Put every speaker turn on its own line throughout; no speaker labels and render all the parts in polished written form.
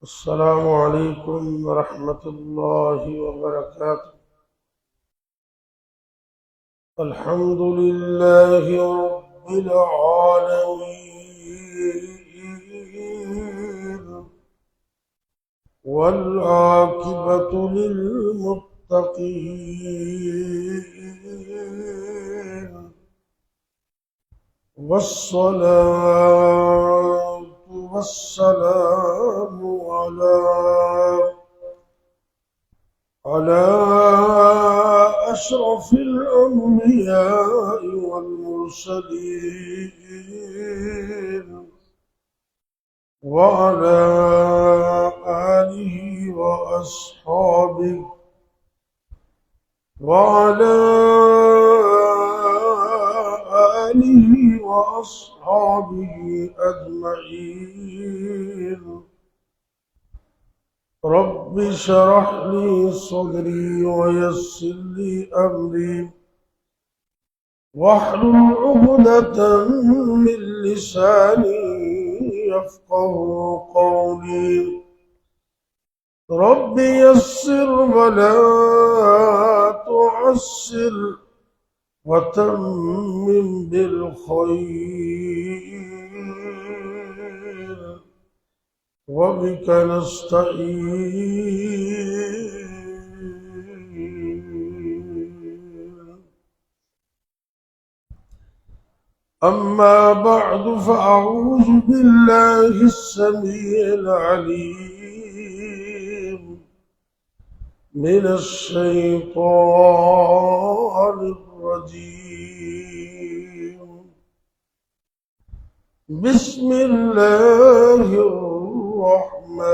السلام عليكم ورحمة الله وبركاته. الحمد لله رب العالمين، والعاقبة للمتقين، والصلاة والسلام على أشرف الأنبياء والمرسلين، وعلى آله وأصحابه وعلى آله وأصحابه أجمعين. رب اشرح لي صدري ويسر لي أمري واحلل عقدة من لساني يفقه قولي. رب يسر ولا تعسر وتمم بالخير، وبك نستعين. أما بعد، فأعوذ بالله السميع العليم من الشيطان الرجيم. بسم الله الرحمن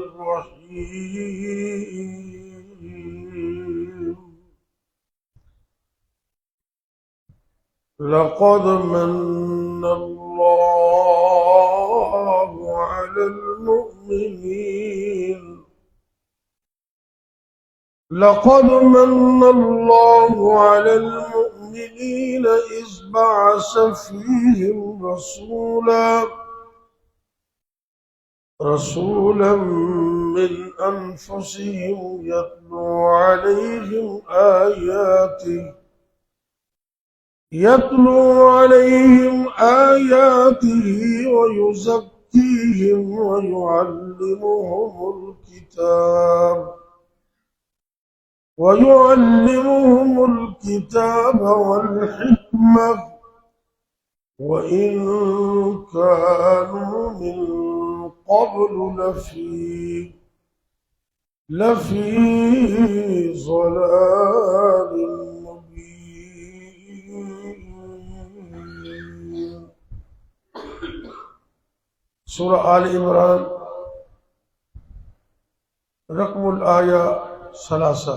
الرحيم. لقد من الله على المؤمنين لقد من الله على المؤمنين إذ بعث فيهم رسولا من أنفسهم يتلو عليهم آياته ويزكيهم ويعلمهم الكتاب والحكمة، وإن كانوا من قبل لفي ضلال مبين. سورة آل عمران رقم الآية 3،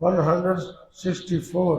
164,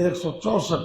164।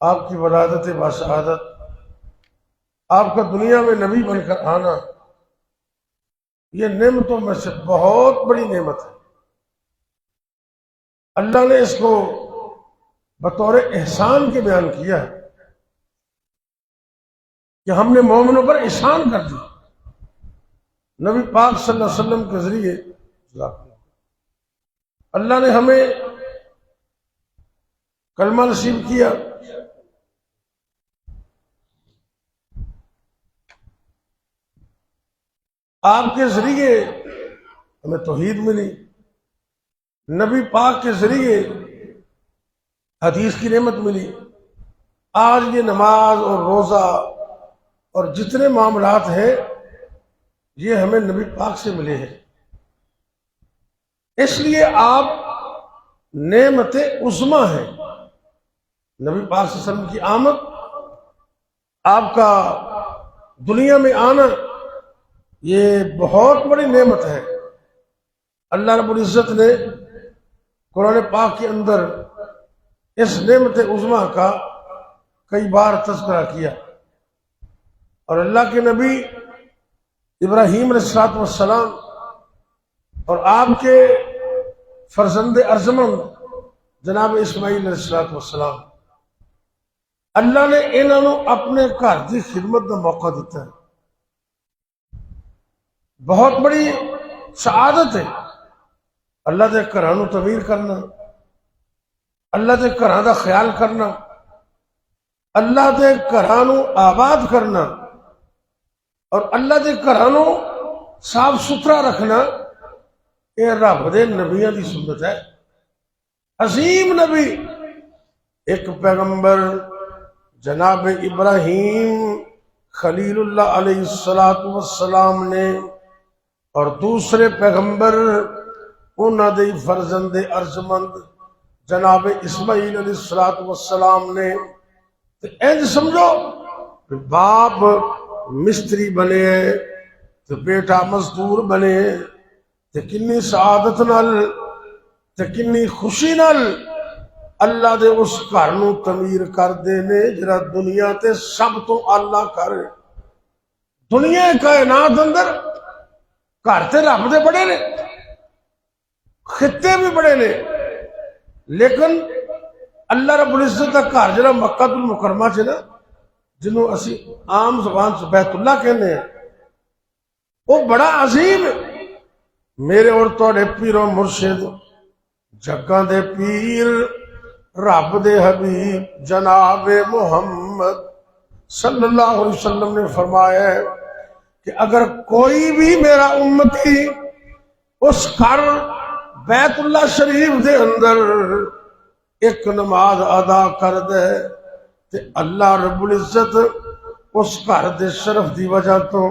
آپ کی ولادت باسعادت، آپ کا دنیا میں نبی بن کر آنا، یہ نعمتوں میں سے بہت بڑی نعمت ہے۔ اللہ نے اس کو بطور احسان کے بیان کیا ہے کہ ہم نے مومنوں پر احسان کر دی نبی پاک صلی اللہ علیہ وسلم کے ذریعے۔ اللہ نے ہمیں کلمہ نصیب کیا، آپ کے ذریعے ہمیں توحید ملی، نبی پاک کے ذریعے حدیث کی نعمت ملی۔ آج یہ نماز اور روزہ اور جتنے معاملات ہیں یہ ہمیں نبی پاک سے ملے ہیں، اس لیے آپ نعمت عظمی ہیں۔ نبی پاک صلی اللہ علیہ وسلم کی آمد، آپ کا دنیا میں آنا، یہ بہت بڑی نعمت ہے۔ اللہ رب العزت نے قرآن پاک کے اندر اس نعمت عظمی کا کئی بار تذکرہ کیا، اور اللہ کے نبی ابراہیم علیہ السلام اور آپ کے فرزند ارجمند جناب اسماعیل علیہ السلام، اللہ نے انہوں اپنے گھر کی خدمت کا موقع دیتا ہے۔ بہت بڑی سعادت ہے اللہ کے گھراں تعمیر کرنا، اللہ کے گھراں کا خیال کرنا، اللہ کے گھراں آباد کرنا، اور اللہ کے گھراں صاف ستھرا رکھنا، یہ رب دے نبیوں کی سنت ہے۔ عظیم نبی ایک پیغمبر جناب ابراہیم خلیل اللہ علیہ السلام نے، اور دوسرے پیغمبر انہاں دے فرزند ارجمند جناب اسماعیل علیہ السلام نے۔ تو انج سمجھو کہ باپ مستری بنے تو بیٹا مزدور بنے، تو کنی سعادت نال تے کنی خوشی نال اللہ دے اس گھر نو تعمیر کر دینے جڑا دنیا تے سب تو اللہ کرے۔ دنیا کائنات اندر گھر تے رب دے بڑے نے، خطے بھی بڑے نے، لیکن اللہ رب العزت کا گھر جڑا مکہ المکرمہ چ نا، جنہوں اسی عام زبان سے بیت اللہ کہنے ہیں، وہ بڑا عظیم ہے۔ میرے اور توڑے پیرو مرشد جگاں دے پیر رب دے حبیب جناب محمد صلی اللہ علیہ وسلم نے فرمایا ہے کہ اگر کوئی بھی میرا امتی اس گھر بیت اللہ شریف دے اندر ایک نماز ادا کر دے تو اللہ رب العزت اس گھر دے شرف دی وجہ تو،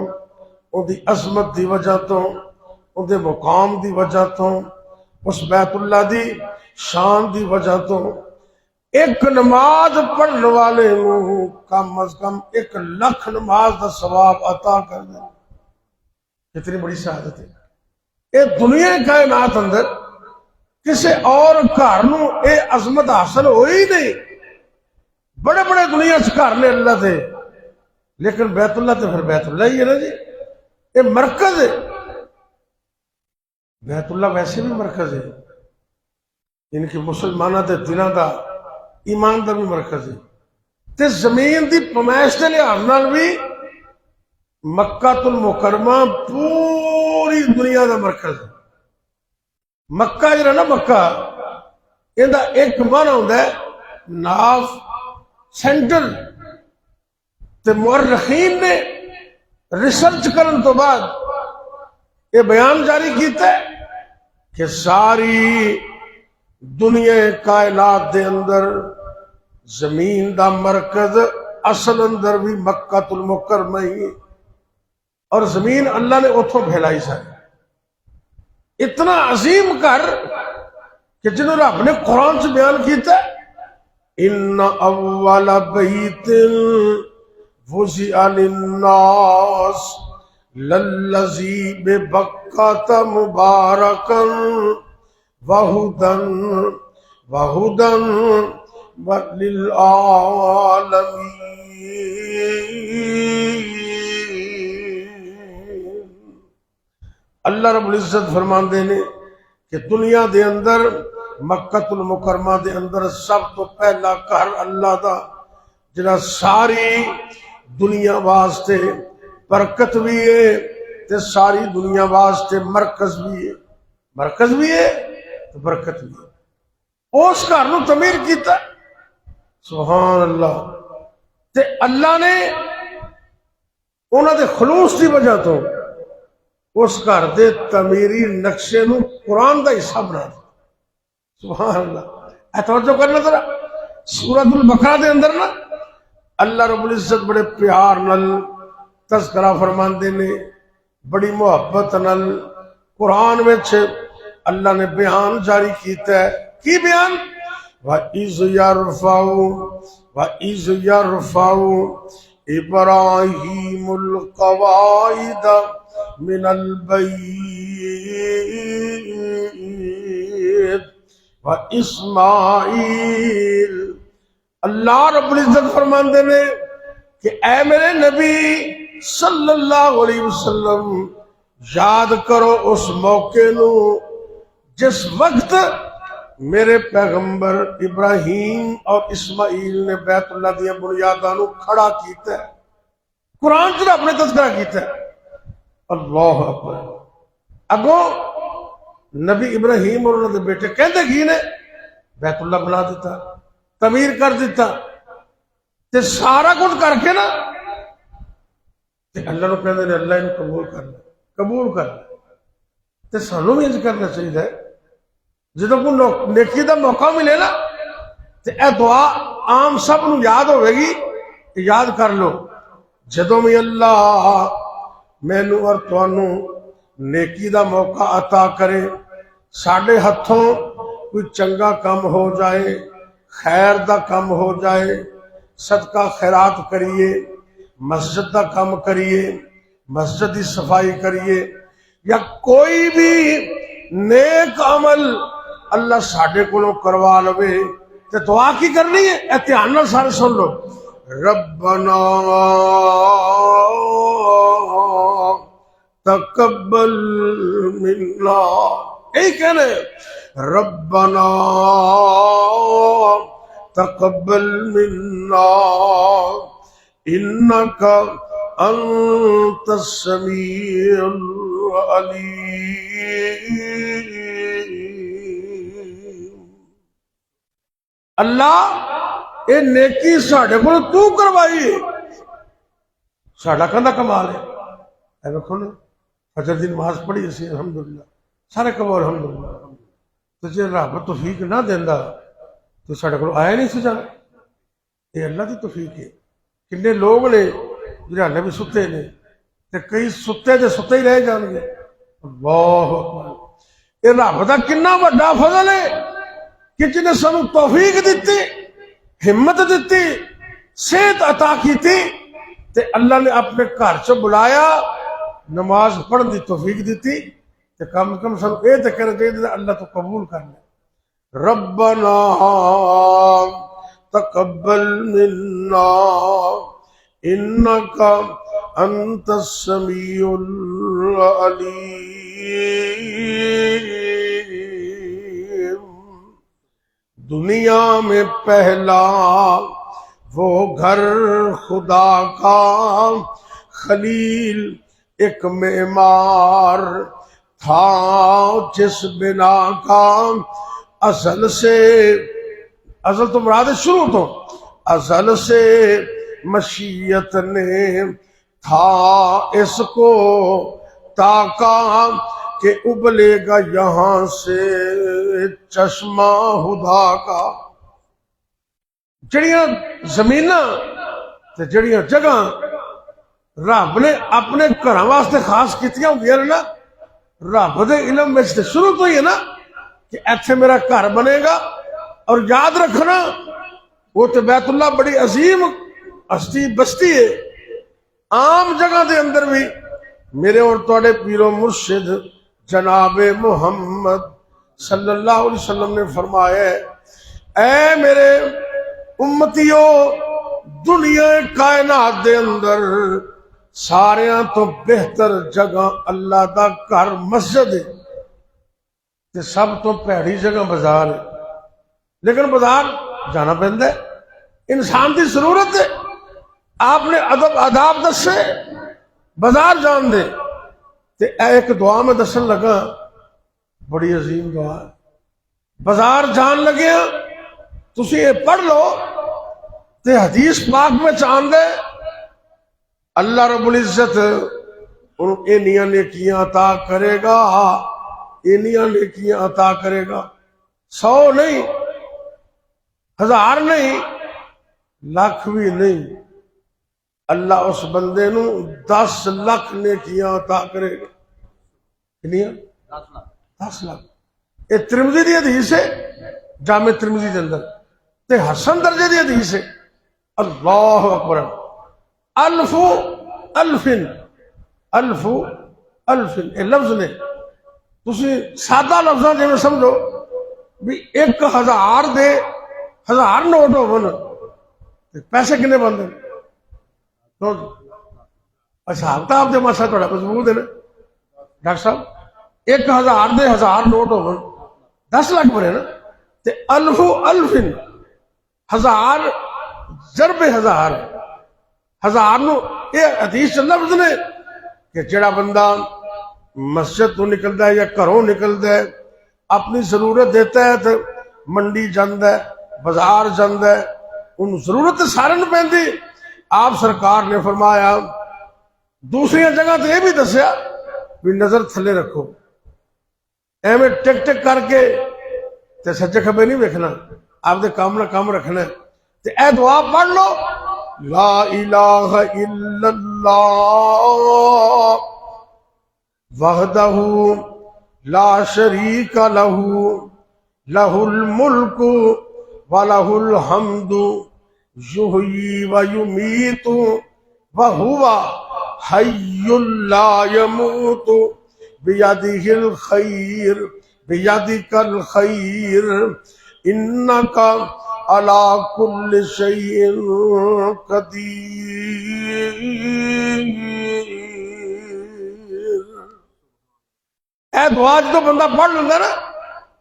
ان دی عظمت دی وجہ تو، ان دے مقام دی وجہ تو، اس بیت اللہ دی شان دی وجہ تو ایک نماز پڑھنے والے کم از کم 1,00,000 نماز دا ثواب عطا کر دے۔ کتنی بڑی سعادت ہے۔ یہ دنیا کائنات اندر کسی اور گھر نو اے عظمت حاصل ہوئی نہیں۔ بڑے بڑے دنیا سے گھر نے اللہ دے، لیکن بیت اللہ تو پھر بیت اللہ ہی ہے نا جی، یہ مرکز ہے۔ بیت اللہ ویسے بھی مرکز ہے، ان کی مسلمانہ دے دلوں دا ایمان دا بھی مرکز ہے، تے زمین دی پیمائش دے لحاظ نال بھی مکہ المکرمہ پوری دنیا دا مرکز ہے۔ مکہ جڑا نا، مکہ ایندا ایک معنی ہوندا ہے ناف، سینٹر، تے مورخین نے ریسرچ کرن تو بعد یہ بیان جاری کیتا ہے کہ ساری دنیا کائنات دے اندر زمین دا مرکز اصل اندر بھی مکہ المکرمہ ہی، اور زمین اللہ نے اتھوں پھیلائی ساری۔ اتنا عظیم گھر کہ جنہوں رب نے قرآن سے بیان کیتا ہے ان اول بیت وضع للناس للذی ببکۃ مبارکا وہدن للعالمین۔ اللہ رب العزت فرماندے نے کہ دنیا دے اندر مکہ المکرمہ دے اندر سب تو پہلا گھر اللہ دا جڑا ساری دنیا واسطے برکت بھی ہے تے ساری دنیا واسطے مرکز بھی ہے، مرکز بھی ہے تے برکت بھی ہے۔ اس گھر نو تعمیر کیتا، سبحان اللہ، تے اللہ نے انہاں دے خلوص دی وجہ تو اس گھر دے تعمیری نقشے نو قرآن دا حصہ بنا دیا، سبحان اللہ۔ اے توجہ کرنا ذرا، سورۃ البقرہ دے اندر نا اللہ رب العزت بڑے پیار نال تذکرہ فرماندے نے، بڑی محبت نال قرآن وچ اللہ نے بیان جاری کیتا ہے۔ کی بیان؟ وَإِذْ يَرْفَعُ إِبْرَاهِيمُ الْقَوَاعِدَ مِنَ الْبَيْتِ وَإِسْمَاعِيلُ۔ اللہ رب العزت فرماندے نے کہ اے میرے نبی صلی اللہ علیہ وسلم، یاد کرو اس موقع نو جس وقت میرے پیغمبر ابراہیم اور اسماعیل نے بیت اللہ دیا بنیاداں نو کھڑا کیتا ہے۔ قرآن چ اپنے تذکرہ کیتا ہے، اللہ اکبر۔ اگوں نبی ابراہیم اور انہوں نے بیٹے کہندے کی نے بیت اللہ بنا دیتا، تعمیر کر دیتا، تے سارا کچھ کر کے نا تے اللہ نو کہندے نے اللہ انہوں قبول کر لے، قبول کر لے۔ تے سانوں بھی انج کرنا چاہیے، جدوں کو نیکی دا موقع ملے نا تے اے دعا عام سب نو یاد ہوئے گی، یاد کر لو، جدوں بھی اللہ مینوں اور تانوں نیکی دا موقع عطا کرے، ساڈے ہتھوں کوئی چنگا کام ہو جائے، خیر دا کام ہو جائے، صدقہ خیرات کریے، مسجد دا کام کریے، مسجد دی صفائی کریے، یا کوئی بھی نیک عمل اللہ ساڈے کولوں کروا لوے تے دعا کی کرنی ہے؟ احتیاط نال سارے سن لو، ربنا تقبل منا، یہی کہنے ربنا تقبل منا انک انت السمیع العلیم۔ اللہ اے نیکی ساڈے کو تو کروائی، ساڈا کہندا کمال ہے۔ اے ویکھو نا فجر دی نماز پڑھی اسی الحمدللہ، سارے کہو الحمدللہ۔ تو جے رب توفیق نہ دیندا تو ساڈے کول آیا نہیں سی جانا، یہ اللہ دی توفیق ہے۔ کنے لوگ نے جڑے ہلے بھی ستے نے تے کئی ستے دے ستے ہی رہ جان گے، اللہ اکبر۔ یہ رب دا کنا بڑا فضل ہے کہ جنہیں سانو توفیق دیتی، ہمت دیتی، صحت عطا کیتی، تے اللہ نے اپنے گھر چ بلایا، نماز پڑھن دی توفیق دیتی، تے کم کم سانو اے تے کہنا چاہیے اللہ تو قبول کر لے۔ ربنا تقبل منا انک انت السمیع العلیم۔ دنیا میں پہلا وہ گھر خدا کا خلیل ایک معمار تھا، جس بنا کا ازل سے، ازل تو مراد شروع تو، ازل سے مشیت نے تھا اس کو تاکا کہ ابلے گا یہاں سے چشمہ خدا کا۔ جڑیاں زمیناں تے جڑیاں جگہ رب نے اپنے گھراں واسطے خاص کیتیاں ہوندیاں نا، رب دے علم وچ تے شروع تو ہی ہے نا کہ ایتھے میرا گھر بنے گا۔ اور یاد رکھنا وہ تو بیت اللہ بڑی عظیم ہستی بستی ہے، عام جگہ دے اندر بھی میرے اور تواڈے پیر و مرشد جناب محمد صلی اللہ علیہ وسلم نے فرمایا ہے، اے میرے امتیو دنیا کائنات دے اندر ساریاں تو بہتر جگہ اللہ دا گھر مسجد ہے تے سب تو پیڑی جگہ بازار ہے، لیکن بازار جانا پہندا ہے، انسان دی ضرورت ہے۔ آپ نے ادب آداب دسے، بازار جان دے تے ایک دعا میں دسن لگا، بڑی عظیم دعا ہے۔ بازار جان لگے تسی یہ پڑھ لو تے حدیث پاک میں چاند دے اللہ رب العزت انہیاں نیکیاں عطا کرے گا، انہیاں نیکیاں عطا کرے گا، 100 نہیں، 1000 نہیں، لاکھ بھی نہیں، اللہ اس بندے نو 10 لاکھ نیکیاں عطا کرے گا۔ کنیاں؟ 10 لاکھ۔ یہ ترمذی دی حدیث ہے، جامع ترمذی دے اندر تے حسن درجے دی حدیث ہے۔ اللہ اکبر۔ الف الفن، الف الفن، یہ لفظ نے تسی سادہ لفظاں جی میں سمجھو بھی 1000 دے 1000 نوٹ ہون تے پیسے کنے بندے تو حساب کتاب دے ماسا تھوڑا مضبوط ہے نا ڈاکٹر صاحب، 1000 دے 1000 نوٹ ہون 10 لاکھ بنے نا تے الف الفن، 1000 ضرب 1000، 1000 نو یہ حدیث لفظ نے کہ جڑا بندہ مسجد تو نکلتا ہے یا گھروں نکلتا ہے اپنی ضرورت دیتا ہے تو منڈی جاندا ہے، بازار جاندا ہے، ان ضرورت سارے نو پیندی۔ آپ سرکار نے فرمایا دوسری جگہ تو یہ بھی دسیا بھی نظر تھلے رکھو، ایویں ٹک ٹک کر کے تے سجے کھبے نہیں ویکھنا، آپ دے کام نہ کام رکھنا ہے۔ تے اے دعا پڑھ لو، لا الہ الا اللہ وحدہ لا شریک لہ لہ الملک ولہ الحمد یحیی ویمیت وہو حی لا یموت بیدہ الخیر بیدک الخیر انک علی کل شیء قدیر۔ اے دعا جو بندہ پڑھ لینا نا،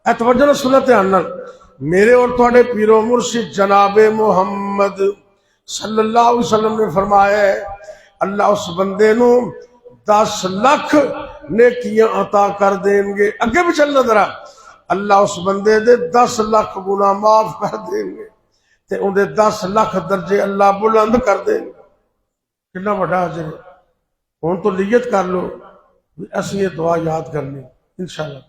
اے توجہ سننا دھیان نال، میرے اور تھوڑے پیر و مرشد جناب محمد صلی اللہ علیہ وسلم نے فرمایا ہے اللہ اس بندے نو 10 لاکھ نیکیاں عطا کر دیں گے۔ اگے بھی چلنا ذرا، اللہ اس بندے دے 10 لاکھ گناہ معاف کر دیں گے تے ان دے 10 لاکھ درجے اللہ بلند کر دیں گے۔ کتنا بڑا اجر ہے۔ ہن تو نیت کر لو اسی یہ دعا یاد کرنی انشاءاللہ۔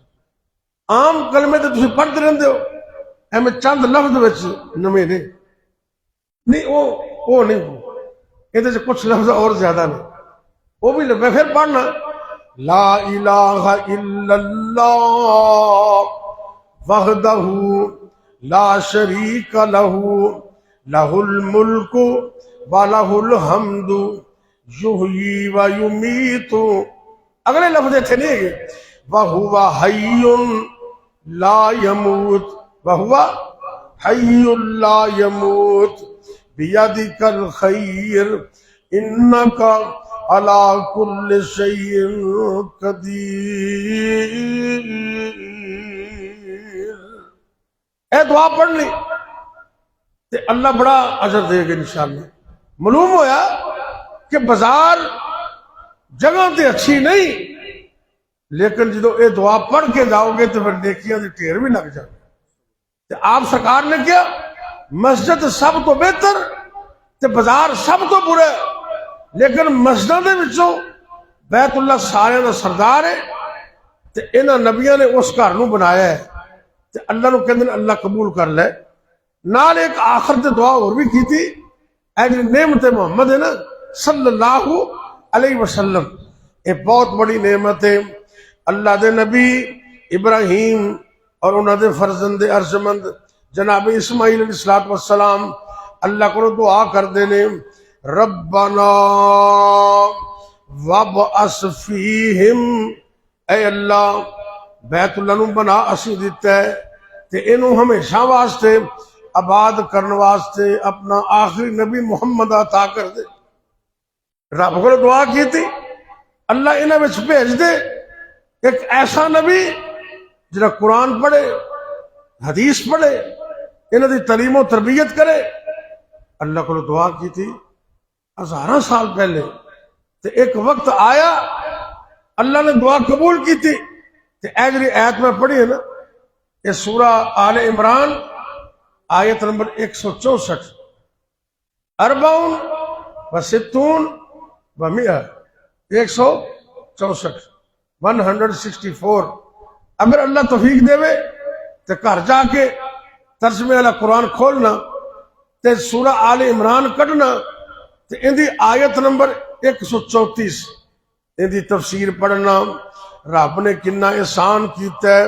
عام کلمے تے تسی پڑھتے رہندے ہو، ایویں چند لفظ وچ نویں نے نہیں، وہ نہیں، یہ کچھ لفظ اور زیادہ نے، وہ بھی میں پھر پڑھنا، لا الہ الا اللہ وحدہ لا شریک لہ لہ الملک ولہ الحمد یحیی ویمیت۔ اگلے لفظ تھے نہیں گے، وہو حی لا یموت وہو حی لا یموت بیدک الخیر انک علی کل شیء قدیر۔ اے دعا پڑھ لی تے اللہ بڑا اجر دے گا انشاءاللہ۔ معلوم ہویا کہ بازار جگہ تے اچھی نہیں، لیکن جدو اے دعا پڑھ کے جاؤ گے تو پھر نیکیاں دے ٹھیر بھی لگ جائے۔ تے آپ سرکار نے کیا، مسجد سب تو بہتر تے بازار سب تو برے، لیکن مسجدوں دے وچوں بیت اللہ سارے دا سردار ہے تے انہاں نبیاں نے اس گھر نو بنایا ہے تے اللہ نو کہندے اللہ قبول کر لے۔ نال ایک آخر تے دعا اور بھی کی تھی، اے جو نعمت محمد ہے نا صلی اللہ علیہ وسلم، یہ بہت بڑی نعمت ہے۔ اللہ دے نبی ابراہیم اور انہاں دے فرزند ارجمند جناب اسماعیل علیہ السلام اللہ کو دعا کر دینے، ربنا وابعث فیہم، اے اللہ بیت اللہ نو بنا اسی دیتا ہے تے انہوں ہمیشہ واسطے آباد کرنے واسطے اپنا آخری نبی محمد عطا کر دے. رب کو دعا کی تھی اللہ انہاں وچ بھیج دے ایک ایسا نبی جڑا قرآن پڑھے حدیث پڑھے انہاں دی تعلیم و تربیت کرے. اللہ کو دعا کی تھی ہزاراں سال پہلے، تے ایک وقت آیا اللہ نے دعا قبول کی تھی. تے اے جڑی آیت میں پڑھی ہے نا، یہ سورہ آل عمران آیت نمبر 164، 64 و 100، 164 164. اگر اللہ توفیق دے تو گھر جا کے ترجمے والا قرآن کھولنا تے سورہ آل عمران کڈنا تے ان دی آیت نمبر 134 ان دی تفسیر پڑھنا. رب نے کنا احسان کیتا ہے،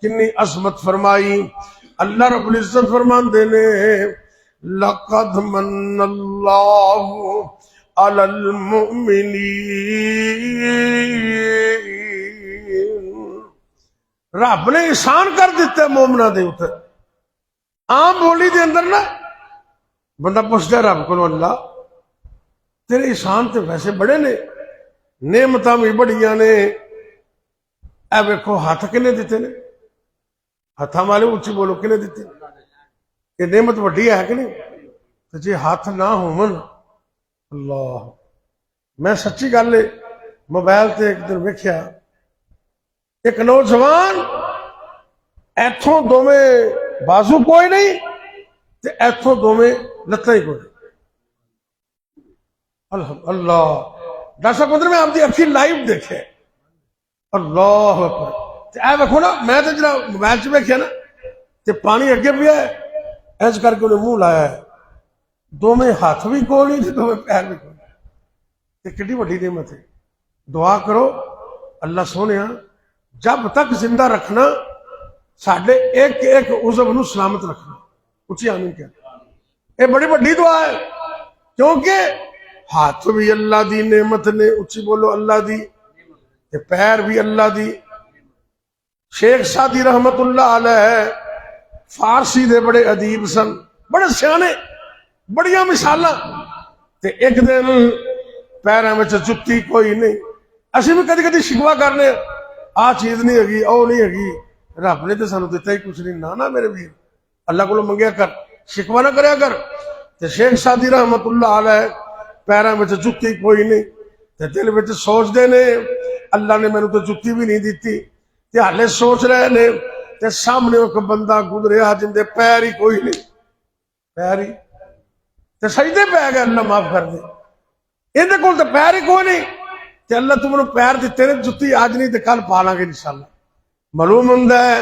کنی عظمت فرمائی. اللہ رب العزت فرماندے نے لقد من اللہ علی المؤمنین، رب نے احسان کر دیتا ہے مومنہ دے اوپر. عام بولی دے اندر نا بندہ پوچھتا ہے رب کو اللہ تیرے احسان تے ویسے بڑے نے، نعمتاں بھی بڑیاں نے. اے ویکھو ہاتھ کنے دیتے نے، ہاتھاں والے اچھی بولو کنے دیتے، یہ نعمت وڈی ہے کہ نہیں؟ تو جی ہاتھ نہ ہون اللہ، میں سچی گل ہے موبائل تے ایک دن ویکھیا ایک نوجوان ایتھوں دوویں بازو کوئی نہیں تے ایتھوں دوویں لتاں ہی کوئی نہیں. اللہ ڈاکٹر صاحب اندر میں آپ دی اکھی لائیو دیکھے. اللہ اکبر. اے ویکھو نا میں تے جڑا موبائل چ ویکھیا نا تے پانی اگے پیا ہے ایج کر کے انہیں منہ لایا ہے، دوویں ہاتھ بھی کوئی نہیں تے دوویں پیر بھی کوئی نہیں. تے کڈی وڈی نعمت ہے. دعا کرو اللہ سونیا جب تک زندہ رکھنا ساڈے ایک ایک عضو نو سلامت رکھنا. اچھی آمین کیا. یہ بڑی بڑی دعا ہے کیونکہ ہاتھ بھی اللہ دی نعمت نے، اچھی بولو اللہ دی، تے پیر بھی اللہ دی. شیخ سعدی رحمت اللہ علیہ فارسی دے بڑے ادیب سن، بڑے سیانے، بڑیاں مثالاں. تے ایک دن پیراں وچ جُتی کوئی نہیں. اسی بھی کدی کدی شکوا کرنے آ چیز نہیں ہگی او نہیں ہگی، رب نے تے سانو دتا ہی کچھ نہیں. نہ میرے ویر اللہ کو منگیا کر، شکوا نہ کریا کر. تے شیخ سعدی رحمت اللہ علیہ پیراں وچ جُتی کوئی نہیں تے دل وچ سوچ دے نے اللہ نے مینوں تے جُتی بھی نہیں دتی تے حالے سوچ رہے نے تے سامنے ایک بندہ گزریا جن دے پیر ہی کوئی نہیں، پیر ہی تے سجدے پہ گئے اللہ معاف کر دے. اندے کول تے پیر ہی کوئی نہیں تے اللہ تم نے پیر دیتے نے، جُتی آج نہیں تے کل پا لاں گے انشاءاللہ. معلوم ہوندا ہے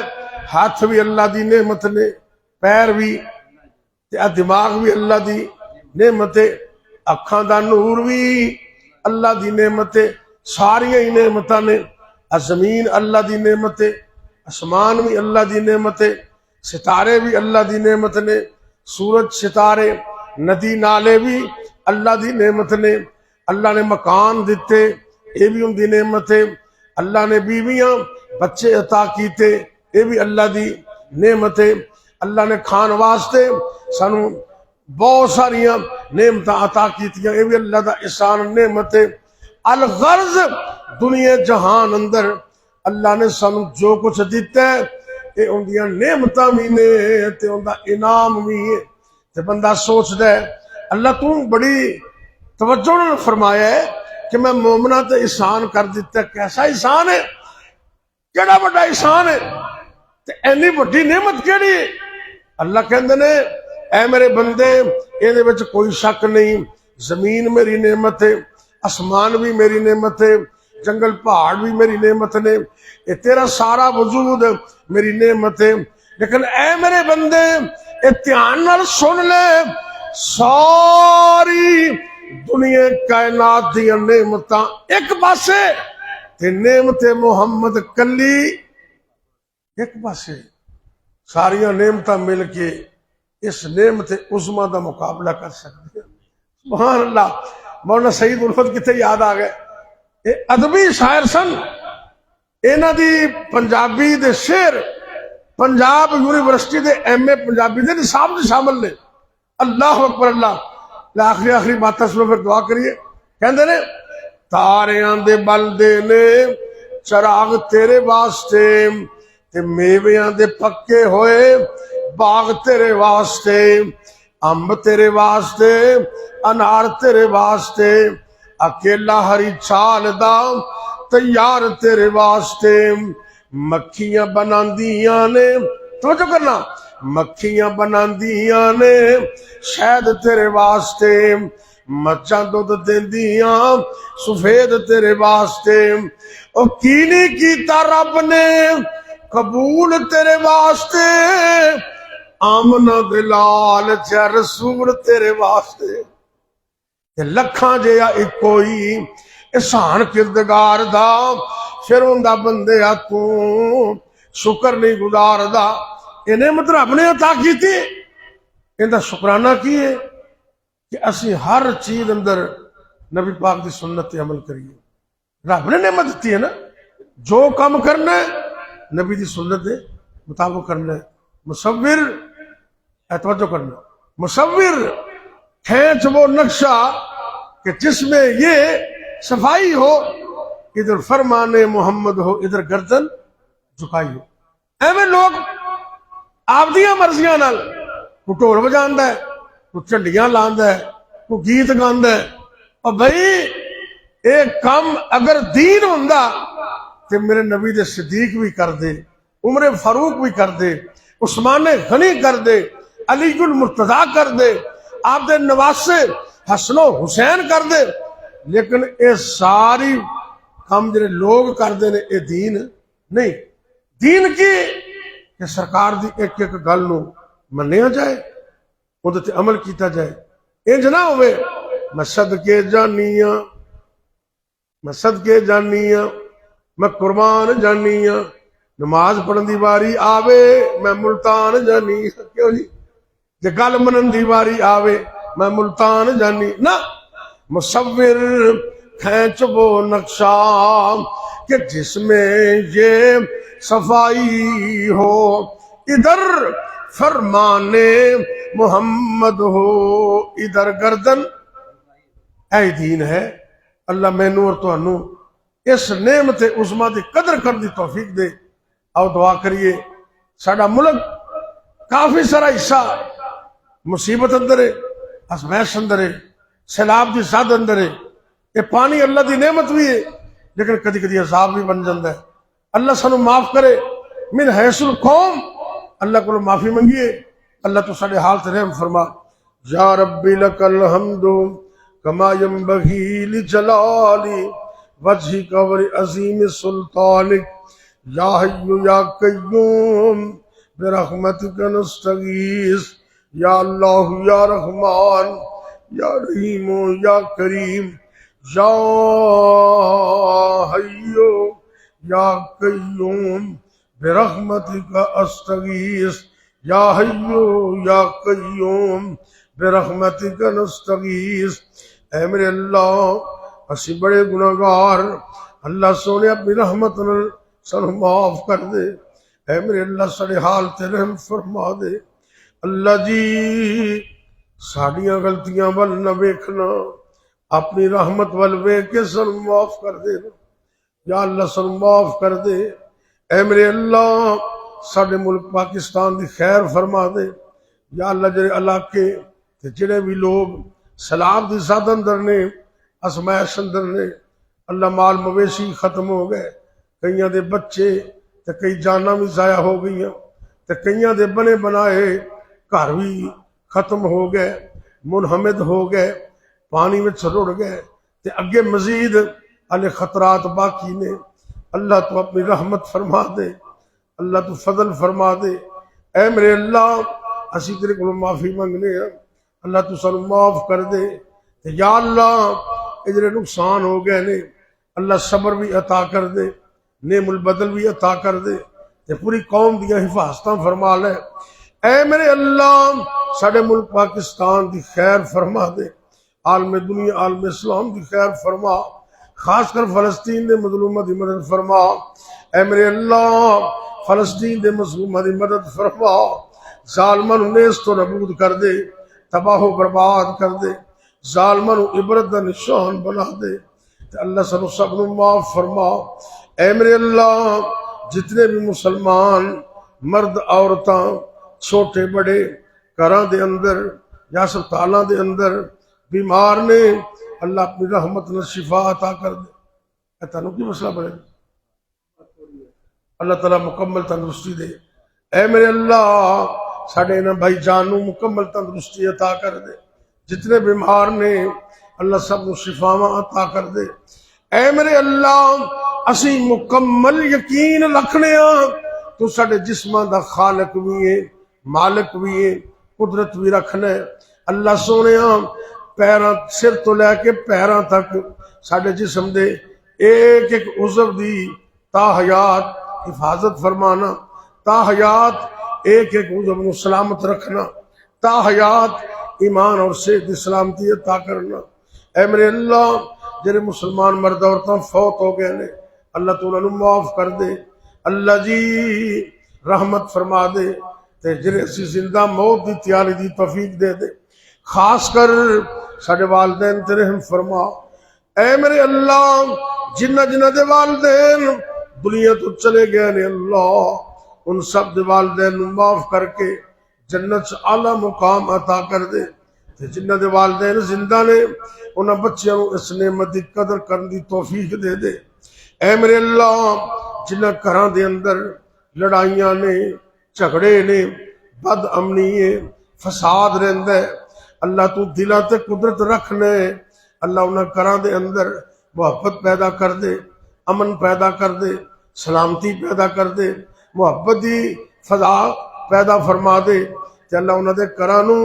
ہاتھ بھی اللہ دی نعمت نے، پیر بھی تے دماغ بھی اللہ دی نعمت ہے، اکھاں دا نور بھی اللہ دی نعمت ہے. ساریاں ہی نعمتاں نے. زمین اللہ دی نعمت ہے، آسمان بھی اللہ دی نعمت ہے، ستارے بھی اللہ دی نعمت نے، سورج ستارے ندی نالے بھی اللہ دی نعمت نے. اللہ نے مکان دیتے یہ بھی ان دی نعمت ہے. اللہ نے بیویاں بچے عطا کیتے یہ بھی اللہ دی نعمت ہے. اللہ نے کھان واسطے سانو بہت ساریاں نعمتاں عطا کیتیاں یہ بھی اللہ دا احسان نعمت ہے. الغرض دنیا جہان اندر اللہ نے سانو جو کچھ دیتا ہے یہ ان دیاں نعمتاں بھی نے تے ان دا انعام بھی ہے. تے بندہ سوچدا ہے اللہ تو بڑی توجہ نے فرمایا ہے کہ میں مومنہ تے احسان کر دیتا ہے. کیسا احسان ہے، کیڑا بڑا احسان ہے تے اینی بڑی نعمت کیڑی ہے. اللہ کہندے نے اے میرے بندے یہ وچ کوئی شک نہیں، زمین میری نعمت ہے، آسمان بھی میری نعمت ہے، جنگل پہاڑ بھی میری نعمت نے، یہ تیرا سارا وجود میری نعمت ہے. لیکن اے میرے بندے دھیان نال سن لے ساری دنیا کائنات دی نعمتاں ایک پاسے تے نعمت محمد کلی ایک پاسے. ساریاں نعمتاں مل کے اس نعمت عظما دا مقابلہ کر سکتے ہیں. سبحان اللہ. مولانا سعید الفت کتے یاد آ گئے، یہ ادبی شاعر سن. انہاں دی پنجابی دے شعر پنجاب یونیورسٹی دے ایم اے پنجابی دے نصاب دے شامل نے. اللہ اکبر اللہ. آخری باتیں سنو پھر دعا کریے. کہندے نے تاریاں دے بل دے نے چراغ تیرے واسطے تے میویاں دے پکے ہوئے باغ تیرے واسطے, امب تیرے واسطے, انار تیرے واسطے, اکیلا ہری چھال دا تیار تیرے واسطے. مکھیاں بناندیاں نے, توجہ کرنا, مکھیاں بناندیاں نے شہد تیرے واسطے, مچھاں دودھ دیندیاں سفید تیرے واسطے. او کی نہیں کیتا رب نے قبول تیرے واسطے, آمنہ دلال چا رسول تیرے واسطے. لکھاں جیا ایک کوئی احسان کردگار دا, پھر اوندا بندے آ تو شکر نہیں گزار دا. یہ نعمت رب نے عطا کی تھی, ان دا شکرانہ کیے کہ اسی ہر چیز اندر نبی پاک دی سنت عمل کریے. رب نے نعمت دیتی ہے نا, جو کام کرنا ہے نبی دی سنت دے مطابق کرنا ہے. مصور, توجہ کرنا, مصور کھینچ وہ نقشہ کہ جس میں یہ صفائی ہو, ادھر فرمان محمد ہو, ادھر گردن جھکائی ہو. ایویں لوگ آپ دیاں مرضیاں نال کو ڈھول بجاندا ہے, کو چنڈیاں لاندا ہے, کو گیت گاندا ہے. اور بھائی ایک کام اگر دین ہوندا تے میرے نبی دے صدیق بھی کر دے, عمر فاروق بھی کر دے, عثمان غنی کر دے, علی المرتضیٰ کر دے, آپ دے نواسے حسن و حسین کر دے. لیکن اے ساری کام جڑے لوگ کر دے نے اے دین نہیں. دین کی کہ سرکار دی ایک ایک گل نو منیا جائے, اودے تے عمل کیتا جائے. انج نہ ہوئے میں صدقے جانیاں, میں صدقے جانیاں, میں قربان جانیاں, نماز پڑھن دی واری آوے میں ملتان جانی. کیوں جی, جے گل منن دی واری آوے میں ملتان جانی. نہ, مصور کھینچ وہ نقشہ کہ جس میں یہ صفائی ہو, ادھر فرمان محمد ہو, ادھر گردن. اے دین ہے. اللہ مینوں اور تانوں اس نعمت عظما دی قدر کرن دی توفیق دے. آؤ دعا کریے. ساڈا ملک کافی سارا حصہ مصیبت اندر ہے, ازمائش اندر ہے, سیلاب دی زد اندر ہے. یہ پانی اللہ دی نعمت بھی ہے لیکن کدی کدی عذاب بھی بن جاتا ہے. اللہ سانو معاف کرے. من حیث القوم اللہ کو معافی منگیے. اللہ تو ساڈے حال تے رحم فرما. یا ربی لک الحمد کما ینبغی لجلال وجہک وعظیم سلطانک. یا حی یا قیوم برحمتک نستغیث. یا اللہ یا رحمان یا رحیم یا کریم. یا حی یا قیوم برحمتک استغیث. یا حی یا قیوم برحمتک نستغیث. اے میرے اللہ اسی بڑے گناہگار, اللہ سونے اپنی رحمت نال سانو معاف کر دے. اے میرے اللہ ساڈے حال تے رحم فرما دے. اللہ جی ساڈیاں غلطیاں ول نہ ویکھنا, اپنی رحمت ول ویکھ کے سانو معاف کر دے. یا اللہ سانو معاف کر دے. اے میرے اللہ ساڈے ملک پاکستان دی خیر فرما دے. یا اللہ جڑے علاقے تے جڑے بھی لوگ سیلاب دی زد اندر نے, ازمائش اندر نے, اللہ مال مویشی ختم ہو گئے, کئیاں دے بچے تے کئی جاناں بھی ضائع ہو گئیاں, تے کئیاں دے بنے بنائے گھر بھی ختم ہو گئے, منہمد ہو گئے, پانی میں رڑ گئے, تے اگے مزید علی خطرات باقی نے. اللہ تو اپنی رحمت فرما دے, اللہ تو فضل فرما دے. اے میرے اللہ اسی تیرے کو معافی منگنے ہیں, اللہ تو سانو معاف کر دے. یا اللہ اجرے نقصان ہو گئے نے, اللہ صبر بھی عطا کر دے, نعم البدل بھی عطا کر دے, تے پوری قوم دیا حفاظتاں فرما لے. اے میرے اللہ ساڈے ملک پاکستان دی خیر فرما دے, عالم دنیا عالم اسلام دی خیر فرما, خاص کر فلسطین دے مظلومہ دی مدد فرما. اے میرے اللہ فلسطین دے مظلوماں دی مدد فرما، ظالماں نوں نیست و نابود کر دے، تباہ و برباد کر دے، ظالماں نوں عبرت دا نشان بنا دے تے اللہ سانو سب نوں معاف فرما۔ اے میرے اللہ جتنے بھی مسلمان مرد عورتاں چھوٹے بڑے گھراں دے اندر یا ہسپتالاں دے اندر بیمار نے، اللہ اپنی رحمت نال شفا عطا کر دے۔ اے تانوں کی مسئلہ بنے، اللہ تعالیٰ مکمل تندرستی دے۔ اے میرے اللہ ساڈے انہاں بھائی جان نوں مکمل تندرستی عطا کر دے، جتنے بیمار نے اللہ سب نوں شفاواں عطا کر دے۔ اے میرے اللہ اسی مکمل یقین رکھنے ہاں تو ساڈے جسماں دا خالق بھی ہے، مالک بھی ہے، قدرت بھی رکھنا ہے۔ اللہ سونےاں پیراں سر تو لے کے پیراں تک ساڈے جسم دے ایک ایک عضو دی تا حیات حفاظت فرمانا، تا حیات ایک ایک عضو نوں سلامت رکھنا، تا حیات ایمان اور صحت دی سلامتی عطا کرنا۔ اے میرے اللہ جڑے مسلمان مرد عورتاں فوت ہو گئے نے اللہ تو انہاں نوں معاف کر دے، اللہ جی رحمت فرما دے تے جڑے اسی زندہ موت دی تیاری دی توفیق دے دے، خاص کر ساڈے والدین تے رحم فرما۔ اے میرے اللہ جنہ جنہ دے والدین دنیا تو چلے گئے نے اللہ ان سب دے والدین نوں معاف کر کے جنت چ اعلی مقام عطا کر دے تے جنہ دے والدین زندہ نے انہاں بچیاں نوں اس نعمت دی قدر کرن دی توفیق دے دے۔ اے میرے اللہ جنہ گھراں دے اندر لڑائیاں نے، جھگڑے نے، بد امنی ہے، فساد رہندا ہے، اللہ تو دلاں تے قدرت رکھنے، اللہ انہاں گھراں دے اندر محبت پیدا کر دے، امن پیدا کر دے، سلامتی پیدا کر دے، محبت دی فضا پیدا فرما دے تے اللہ انہاں دے گھراں نوں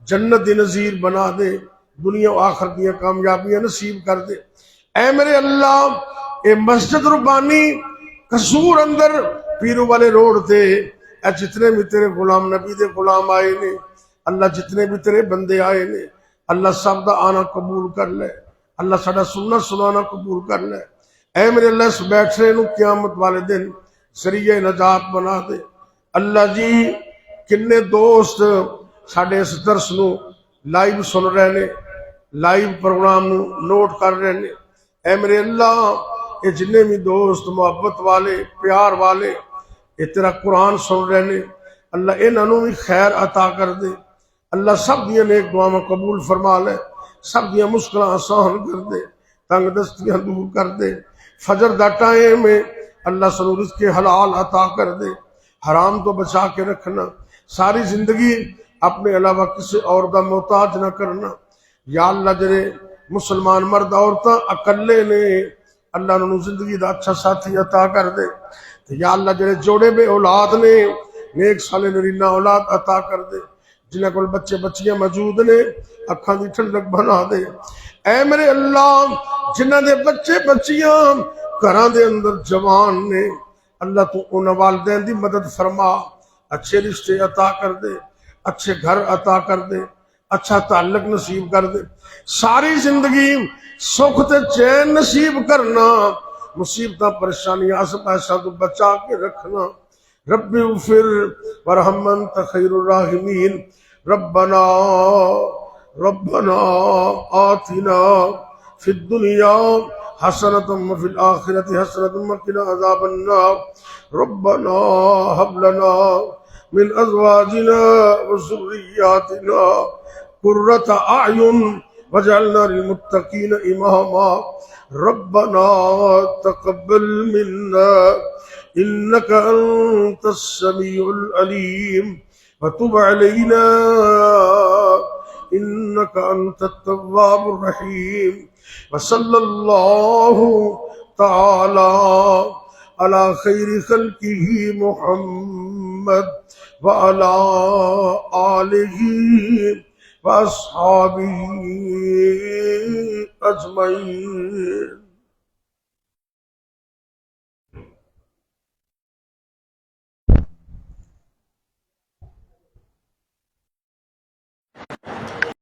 جنت دی نظیر بنا دے، دنیا و آخر دیاں کامیابیاں نصیب کر دے۔ اے میرے اللہ اے مسجد ربانی قصور اندر پیرو والے روڈ تے اے جتنے بھی تیرے غلام نبی دے غلام آئے نے اللہ، جتنے بھی تیرے بندے آئے نے اللہ سب دا آنا قبول کر لے، اللہ ساڈا سننا سنانا قبول کر لے۔ اے میرے اللہ اس بیٹھنے نوں قیامت والے دن ذریعہ نجات بنا دے۔ اللہ جی کنے دوست ساڈے اس درس نوں لائیو سن رہے نے، لائیو پروگرام نوں نوٹ کر رہے نے، اے میرے اللہ اے جننے بھی دوست محبت والے پیار والے اے تیرا قرآن سن رہے نے اللہ انہاں نوں بھی خیر عطا کر دے، اللہ سب دیاں نیک دعاواں قبول فرما لے، سب دیاں مشکلاں آسان کر دے، تنگ دستیاں دور کر دے، فجر دا ٹائم ہے اللہ سنوں رزق حلال عطا کر دے، حرام تو بچا کے رکھنا، ساری زندگی اپنے علاوہ کسی اور دا محتاج نہ کرنا۔ یا اللہ جڑے مسلمان مرد عورتاں اکلے نے اللہ انہوں زندگی دا اچھا ساتھی عطا کر دے، یا اللہ جڑے جوڑے بے اولاد نے نیک سالے نرینہ اولاد عطا کر دے، جنہاں کول بچے بچیاں موجود نے اکھاں دی ٹھنڈک بنا دے۔ اے میرے اللہ جنہاں دے بچے بچیاں گھراں دے اندر جوان نے اللہ تو انہاں والدین دی مدد فرما، اچھے رشتے عطا کر دے، اچھے گھر عطا کر دے، اچھا تعلق نصیب کر دے، ساری زندگی سکھ تے چین نصیب کرنا، مصیبتاں پریشانیاں اس پیسہ تو بچا کے رکھنا۔ رب اغفر ورحم انت خیر الراحمین، ربنا آتنا فی الدنیا حسنۃ وفی الآخرۃ حسنۃ وقنا عذاب النار، ربنا هب لنا من ازواجنا وذریاتنا قرۃ اعین واجعلنا للمتقین اماما، ربنا تقبل منا انك انت السميع العليم وتب علينا انك انت التواب الرحيم، وصلى الله تعالى على خير خلقه محمد وعلى آله وأصحابه أجمعين۔